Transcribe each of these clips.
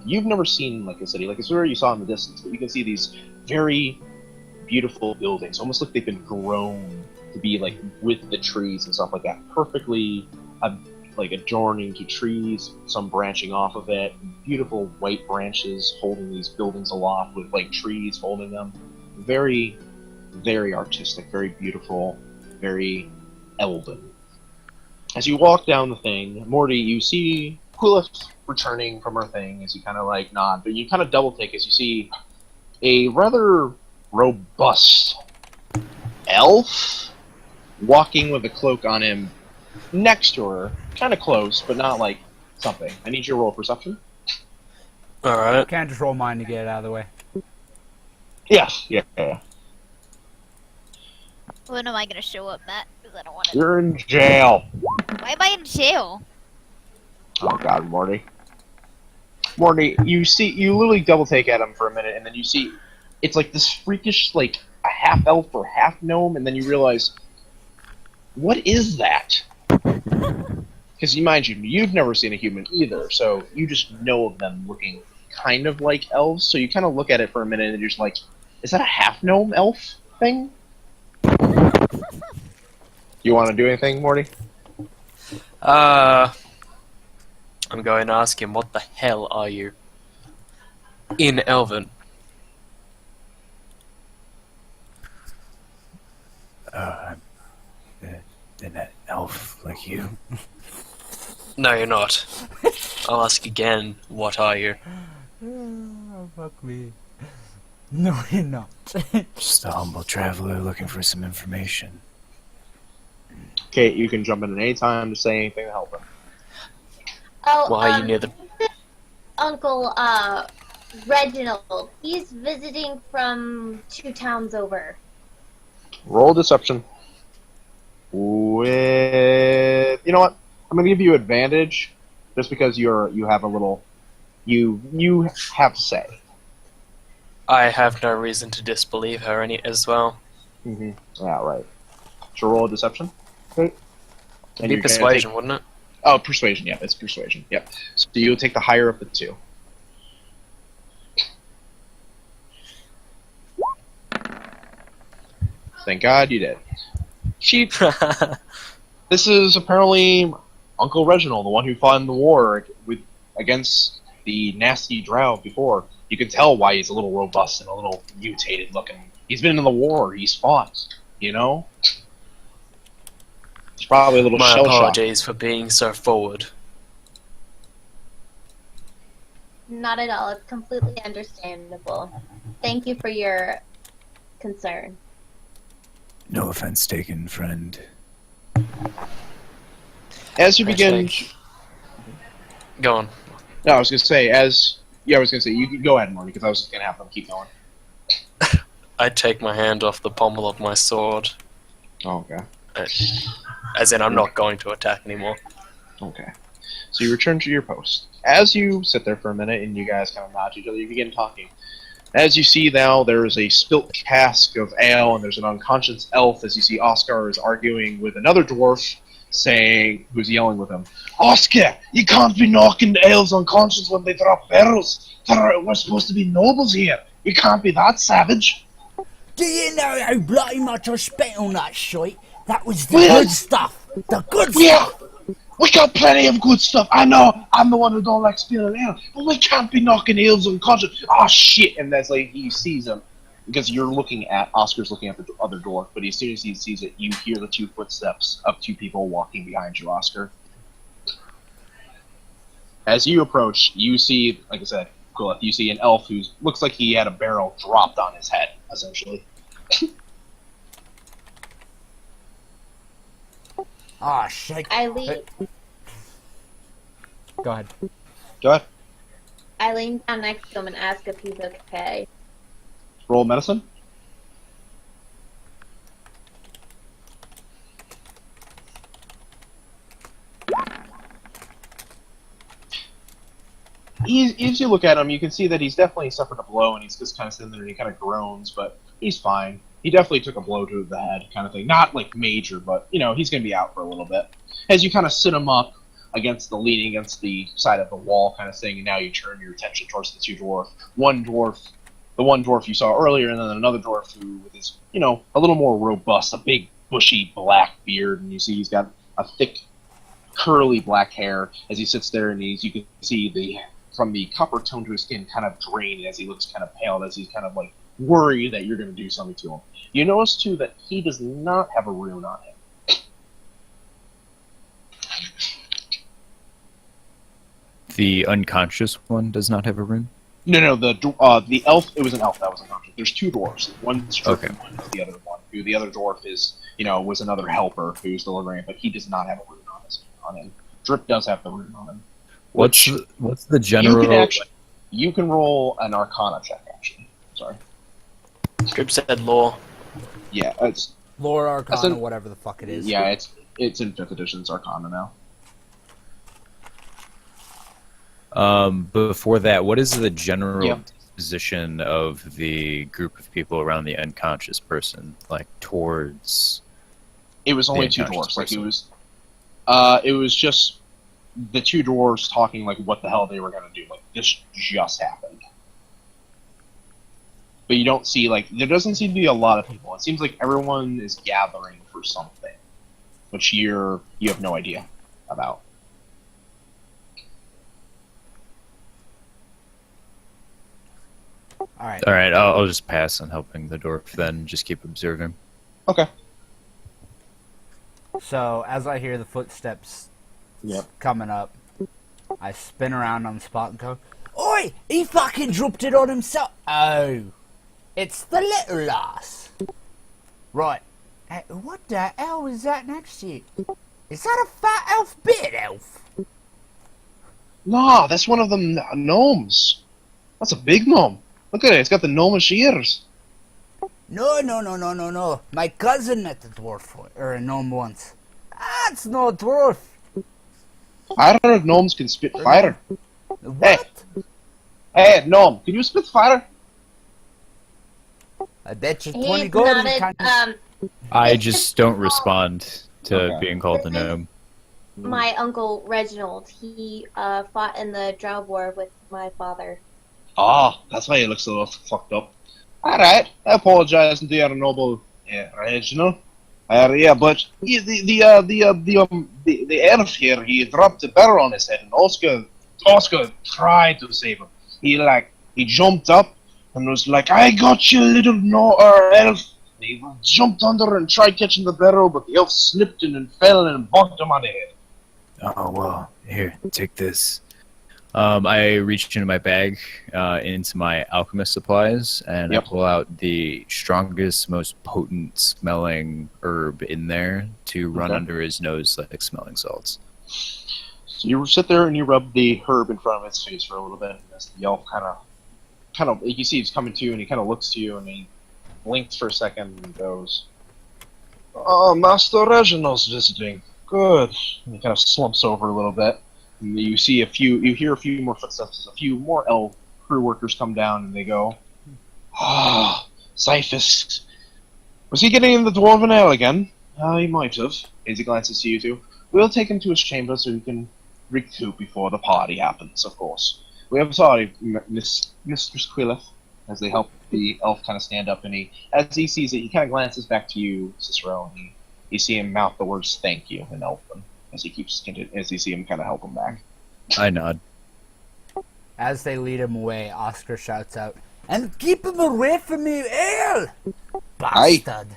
you've never seen like a city, like it's where you saw in the distance, but you can see these very beautiful buildings, almost like they've been grown to be like with the trees and stuff like that, perfectly like adjoining to trees, some branching off of it, beautiful white branches holding these buildings aloft with like trees holding them. Very, very artistic, very beautiful, very elven. As you walk down the thing, Morty, you see Quilith returning from her thing as you kind of like nod, but you kind of double take as you see a rather robust elf walking with a cloak on him next to her, kind of close, but not like something. I need you to roll perception. Alright. Can't just roll mine to get it out of the way. Yes, yeah. When am I gonna show up, Matt? Because I don't want to. You're in jail. Why am I in jail? Oh god, Morty. Morty, you literally double take at him for a minute, and then you see it's like this freakish, like a half elf or half gnome, and then you realize, what is that? Because mind you, you've never seen a human either, so you just know of them looking kind of like elves. So you kind of look at it for a minute, and you're just like, is that a half gnome elf thing? You want to do anything, Morty? I'm going to ask him, what the hell are you? In Elven. An elf like you. No, you're not. I'll ask again, what are you? Oh, fuck me. No, you're not. Just a humble traveler looking for some information. Okay, you can jump in at any time to say anything to help him. Oh, Why are you near the... Uncle, Reginald. He's visiting from 2 towns over. Roll deception. With, you know what? I'm gonna give you advantage, just because you have a little, you have say. I have no reason to disbelieve her as well. Mm-hmm. Yeah, right. So roll a deception. Okay. It'd be persuasion, wouldn't it? Oh, persuasion. Yeah, it's persuasion. Yep. So you'll take the higher of the 2. Thank God you did. Sheep. This is apparently Uncle Reginald, the one who fought in the war against the nasty drow before. You can tell why he's a little robust and a little mutated looking. He's been in the war. He's fought. You know. It's probably a little My shell shock. apologies for being so forward. Not at all. It's completely understandable. Thank you for your concern. No offense taken, friend. As you begin, Go on. no, I was gonna say you can go ahead, Marty, because I was just gonna have them keep going. I take my hand off the pommel of my sword. Oh, okay. As in, I'm not going to attack anymore. Okay. So you return to your post. As you sit there for a minute and you guys kind of nod to each other, you begin talking. As you see now, there is a spilt cask of ale, and there's an unconscious elf. As you see, Oscar is arguing with another dwarf, who's yelling with him, "Oscar, you can't be knocking the elves unconscious when they drop barrels. We're supposed to be nobles here. You can't be that savage." Do you know how bloody much I spent on that shite? That was the good stuff. The good stuff. We got plenty of good stuff. I know. I'm the one who don't like spilling ale, but we can't be knocking elves unconscious. Oh shit! And that's like he sees him because Oscar's looking at the other door. But as soon as he sees it, you hear the 2 footsteps of 2 people walking behind you, Oscar. As you approach, you see, like I said, Quilith, you see an elf who looks like he had a barrel dropped on his head, essentially. Ah, shit. I lean, Go ahead. Go ahead. I lean down next to him and ask if he's okay. Roll medicine. As you look at him, you can see that he's definitely suffered a blow, and he's just kind of sitting there and he kind of groans, but he's fine. He definitely took a blow to the head, kind of thing. Not like major, but, you know, he's going to be out for a little bit. As you kind of sit him up, leaning against the side of the wall kind of thing, and now you turn your attention towards the two dwarf. The one dwarf you saw earlier, and then another dwarf who with his, a little more robust, a big bushy black beard, and you see he's got a thick curly black hair as he sits there, and you can see from the copper tone to his skin kind of drained as he looks kind of pale, as he's kind of like worried that you're going to do something to him. You notice too that he does not have a rune on him. The unconscious one does not have a rune? No, the elf, it was an elf that was unconscious. There's two dwarves. One's Drip and one is the other one. Who the other dwarf is, was another helper who's delivering it, but he does not have a rune on him. Drip does have the rune on him. What's the general... You can roll an Arcana check, actually. Sorry. Drip said lore. Yeah, it's... Lore Arcana, whatever the fuck it is. Yeah, it's in 5th edition, it's Arcana now. Before that, what is the general disposition of the group of people around the unconscious person, like towards? It was only two dwarves. Like it was just the two dwarves talking like what the hell they were gonna do. Like this just happened, but you don't see there doesn't seem to be a lot of people. It seems like everyone is gathering for something, which you have no idea about. All right. I'll just pass on helping the dwarf then. Just keep observing. Okay. So as I hear the footsteps coming up, I spin around on the spot and go, Oi! He fucking dropped it on himself. Oh, it's the little lass. right. Hey, what the hell is that next to you? Is that a fat elf beard elf? No, that's one of them gnomes. That's a big gnome. Look at it, it's got the gnomish ears. No. My cousin met a dwarf, or a gnome once. That's no dwarf. I don't know if gnomes can spit fire. What? Hey, gnome, can you spit fire? I bet you He 20 gold. nodded, I just don't respond to being called a gnome. my uncle Reginald, he fought in the Drow War with my father. Ah, that's why he looks a little fucked up. Alright, I apologize to your noble Reginald. Yeah, but the elf here, he dropped a barrel on his head, and Oscar tried to save him. He jumped up and was like, "I got you, little elf." And he jumped under and tried catching the barrel, but the elf slipped and fell and bonked him on the head. Oh, well, here, take this. I reached into my bag, into my alchemist supplies, and I pull out the strongest, most potent smelling herb in there to run under his nose like smelling salts. So you sit there and you rub the herb in front of his face for a little bit, and as the elf kind of, you see he's coming to, and he kind of looks to you, and he blinks for a second and goes, "Oh, Master Reginald's visiting. Good." And he kind of slumps over a little bit. And you hear a few more footsteps. A few more elf crew workers come down, and they go, "Ah, Cyphus. Was he getting in the Dwarven Ale again? He might have." As he glances to you two. "We'll take him to his chamber so he can recoup before the party happens, of course. We are sorry, Mistress Quillith," as they help the elf kind of stand up, and as he sees it, he kind of glances back to you, Cicero, and you see him mouth the words "thank you" in Elfin. As you see him kind of help him back. I nod. As they lead him away, Oscar shouts out, And keep him away from me, ale! Bastard.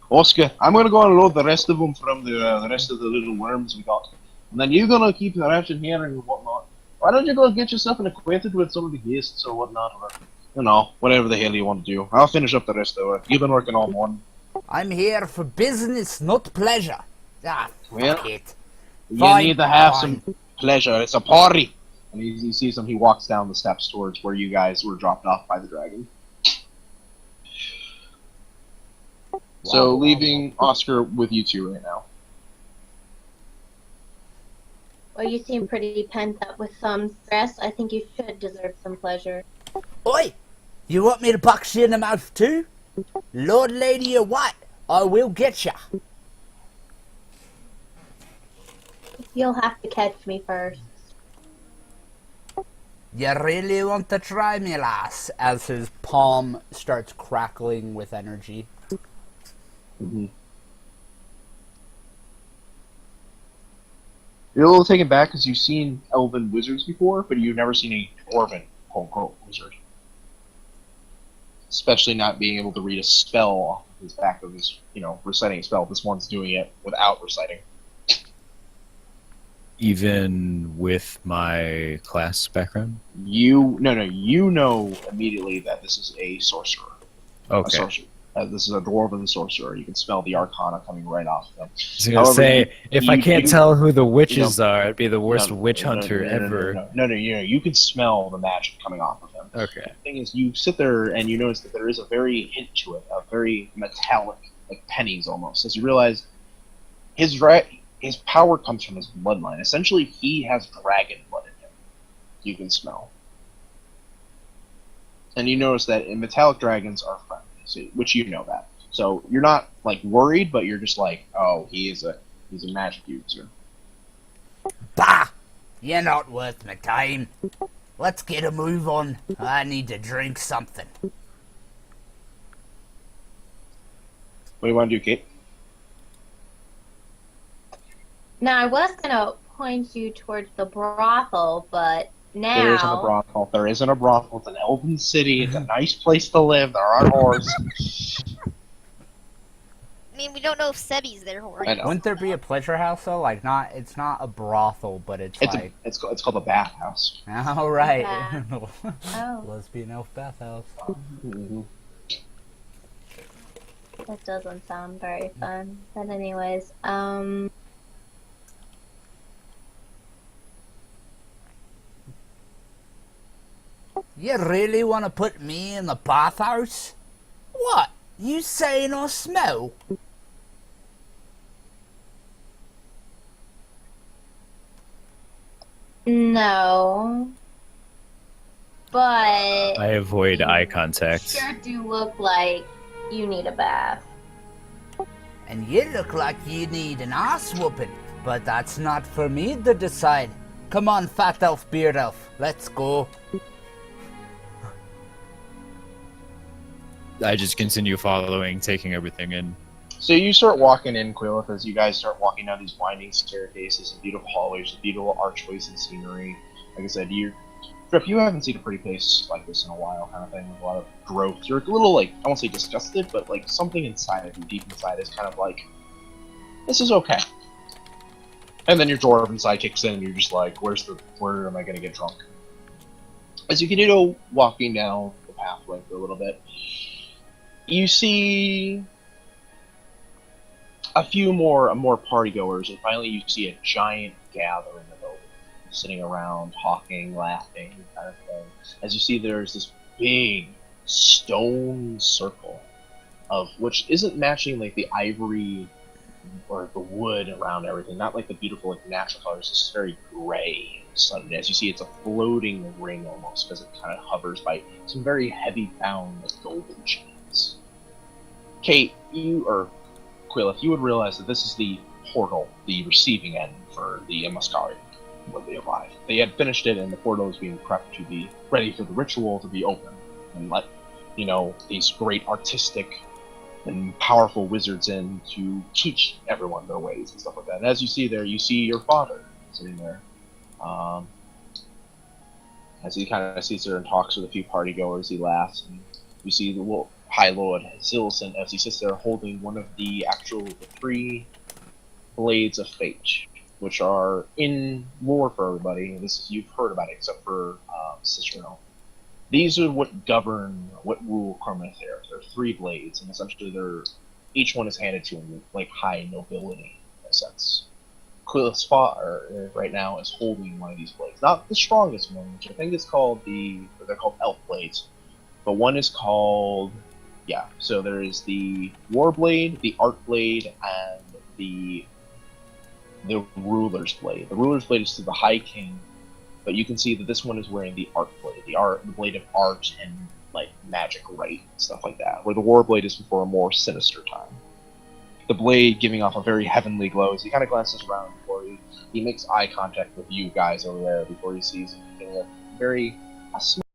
Oscar, I'm gonna go and load the rest of them from the rest of the little worms we got. And then you're gonna keep the rest in here and whatnot. Why don't you go get yourself acquainted with some of the guests or whatnot, or, whatever the hell you want to do. I'll finish up the rest of it. You've been working all morning. I'm here for business, not pleasure. Ah, fuck it. You Fine, need to have fine. some pleasure. It's a party. And he sees him. He walks down the steps towards where you guys were dropped off by the dragon. So leaving Oscar with you two right now. Well, you seem pretty pent up with some stress. I think you should deserve some pleasure. Oi! You want me to box you in the mouth too? Lord Lady or what? I will get ya. You'll have to catch me first. You really want to try me, lass? As his palm starts crackling with energy. Mm-hmm. You're a little taken back because you've seen elven wizards before, but you've never seen a dwarven, quote-unquote, wizard. Especially not being able to read a spell off of his back of his, reciting a spell. This one's doing it without reciting. Even with my class background? You know immediately that this is a sorcerer. Okay. A sorcerer. This is a dwarven sorcerer. You can smell the arcana coming right off of them. I was going to say, if I can't tell who the witches are, I'd be the worst witch hunter ever. No, you can smell the magic coming off of them. Okay. The thing is, you sit there and you notice that there is a very hint to it, a very metallic, like pennies almost, as you realize his power comes from his bloodline. Essentially, he has dragon blood in him. You can smell. And you notice that metallic dragons are friendly. Which you know that. So you're not like worried, but you're just like, oh, he's a magic user. Bah! You're not worth my time. Let's get a move on. I need to drink something. What do you want to do, Kate? Now, I was gonna point you towards the brothel, but now... There isn't a brothel. There isn't a brothel. It's an elven city. It's a nice place to live. There are whores. I mean, we don't know if Sebi's there or I know. Wouldn't there be a pleasure house though? Like it's not a brothel, but it's like it's called a bathhouse. all right. Oh. Lesbian elf bathhouse. Mm-hmm. That doesn't sound very fun. But anyways, You really want to put me in the bathhouse? What? You saying I smell? no. But... I avoid eye contact. sure do look like you need a bath. And you look like you need an ass whooping. But that's not for me to decide. Come on, fat elf, beard elf. Let's go. I just continue following, taking everything in. So you start walking in, Quillith, as you guys start walking down these winding staircases and beautiful hallways, beautiful archways and scenery. Like I said, Griff, you haven't seen a pretty place like this in a while, kind of thing, with a lot of growth. You're a little, I won't say disgusted, but, something inside of you, deep inside, is kind of like, this is okay. And then your dwarven side kicks in, and you're just like, where am I going to get drunk? As you continue walking down the pathway for a little bit, you see a few more party goers, and finally you see a giant gather in the building, sitting around, talking, laughing, kind of thing. As you see, there's this big stone circle, of which isn't matching the ivory or the wood around everything, not like the beautiful natural colors. It's just very gray and sudden. As you see, it's a floating ring almost, because it kind of hovers by some very heavy bound golden chains. Kate, Quillith, you would realize that this is the portal, the receiving end for the Muscari when they arrived. They had finished it, and the portal was being prepped to be ready for the ritual to be open and let these great artistic and powerful wizards in to teach everyone their ways and stuff like that. And as you see there, you see your father sitting there. As he kind of sits there and talks with a few party goers, he laughs, and you see the High Lord Zilson as he sits there holding one of the three blades of fate, which are in lore for everybody. You've heard about it, except for Cicero. These are what rule Cormith here. There are three blades, and essentially each one is handed to him high nobility in a sense. Quillith's father right now is holding one of these blades, not the strongest one, which I think is called they're called elf blades, but one is called. Yeah, so there is the War Blade, the Art Blade, and the Ruler's Blade. The Ruler's Blade is to the High King, but you can see that this one is wearing the Art Blade, the Blade of Art and magic right and stuff like that, where the War Blade is for a more sinister time. The blade giving off a very heavenly glow as he kind of glances around before he he makes eye contact with you guys over there before he sees a very a small